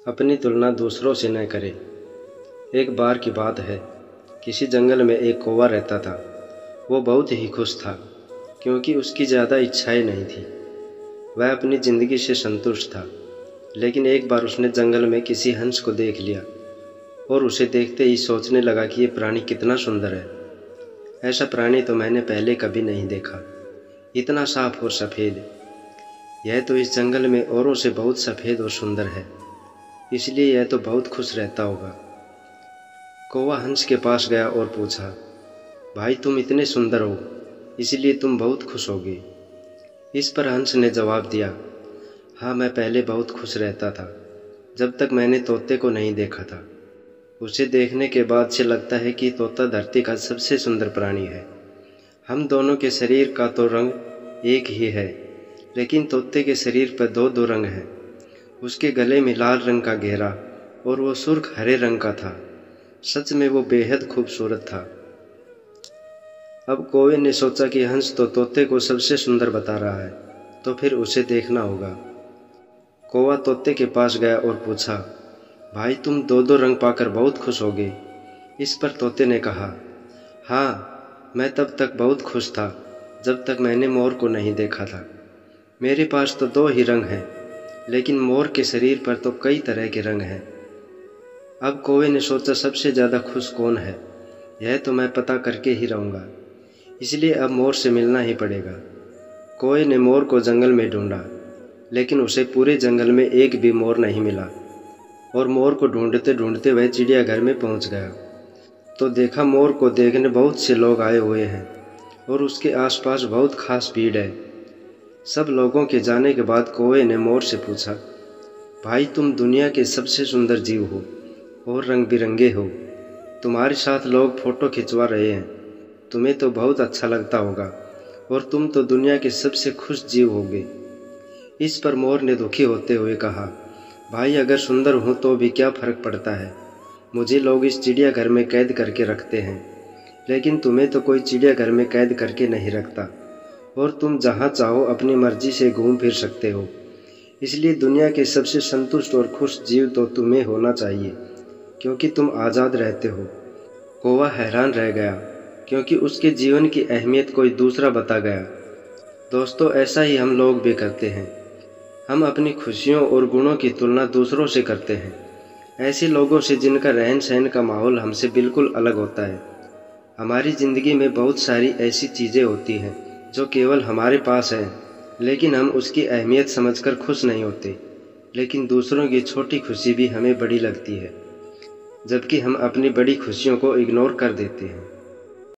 अपनी तुलना दूसरों से न करें। एक बार की बात है, किसी जंगल में एक कौवा रहता था। वो बहुत ही खुश था क्योंकि उसकी ज़्यादा इच्छाएं नहीं थी। वह अपनी ज़िंदगी से संतुष्ट था। लेकिन एक बार उसने जंगल में किसी हंस को देख लिया और उसे देखते ही सोचने लगा कि ये प्राणी कितना सुंदर है। ऐसा प्राणी तो मैंने पहले कभी नहीं देखा, इतना साफ और सफ़ेद। यह तो इस जंगल में औरों से बहुत सफ़ेद और सुंदर है, इसलिए यह तो बहुत खुश रहता होगा। कौवा हंस के पास गया और पूछा, भाई तुम इतने सुंदर हो, इसलिए तुम बहुत खुश होगे। इस पर हंस ने जवाब दिया, हाँ मैं पहले बहुत खुश रहता था, जब तक मैंने तोते को नहीं देखा था। उसे देखने के बाद से लगता है कि तोता धरती का सबसे सुंदर प्राणी है। हम दोनों के शरीर का तो रंग एक ही है, लेकिन तोते के शरीर पर दो दो रंग हैं। उसके गले में लाल रंग का घेरा और वो सुर्ख हरे रंग का था। सच में वो बेहद खूबसूरत था। अब कौवे ने सोचा कि हंस तो तोते को सबसे सुंदर बता रहा है, तो फिर उसे देखना होगा। कौवा तोते के पास गया और पूछा, भाई तुम दो दो रंग पाकर बहुत खुश होगे। इस पर तोते ने कहा, हाँ मैं तब तक बहुत खुश था जब तक मैंने मोर को नहीं देखा था। मेरे पास तो दो ही रंग हैं, लेकिन मोर के शरीर पर तो कई तरह के रंग हैं। अब कौवे ने सोचा सबसे ज़्यादा खुश कौन है, यह तो मैं पता करके ही रहूँगा, इसलिए अब मोर से मिलना ही पड़ेगा। कौवे ने मोर को जंगल में ढूंढा, लेकिन उसे पूरे जंगल में एक भी मोर नहीं मिला और मोर को ढूंढते ढूंढते वह चिड़ियाघर में पहुंच गया। तो देखा मोर को देखने बहुत से लोग आए हुए हैं और उसके आसपास बहुत खास भीड़ है। सब लोगों के जाने के बाद कौवे ने मोर से पूछा, भाई तुम दुनिया के सबसे सुंदर जीव हो और रंग बिरंगे हो। तुम्हारे साथ लोग फोटो खिंचवा रहे हैं, तुम्हें तो बहुत अच्छा लगता होगा और तुम तो दुनिया के सबसे खुश जीव होगे। इस पर मोर ने दुखी होते हुए कहा, भाई अगर सुंदर हूँ तो भी क्या फ़र्क पड़ता है, मुझे लोग इस चिड़ियाघर में कैद करके रखते हैं, लेकिन तुम्हें तो कोई चिड़ियाघर में कैद करके नहीं रखता और तुम जहाँ चाहो अपनी मर्जी से घूम फिर सकते हो। इसलिए दुनिया के सबसे संतुष्ट और खुश जीव तो तुम्हें होना चाहिए, क्योंकि तुम आज़ाद रहते हो। कौवा हैरान रह गया क्योंकि उसके जीवन की अहमियत कोई दूसरा बता गया। दोस्तों, ऐसा ही हम लोग भी करते हैं। हम अपनी खुशियों और गुणों की तुलना दूसरों से करते हैं, ऐसे लोगों से जिनका रहन सहन का माहौल हमसे बिल्कुल अलग होता है। हमारी ज़िंदगी में बहुत सारी ऐसी चीज़ें होती हैं जो केवल हमारे पास हैं, लेकिन हम उसकी अहमियत समझकर खुश नहीं होते। लेकिन दूसरों की छोटी खुशी भी हमें बड़ी लगती है, जबकि हम अपनी बड़ी खुशियों को इग्नोर कर देते हैं।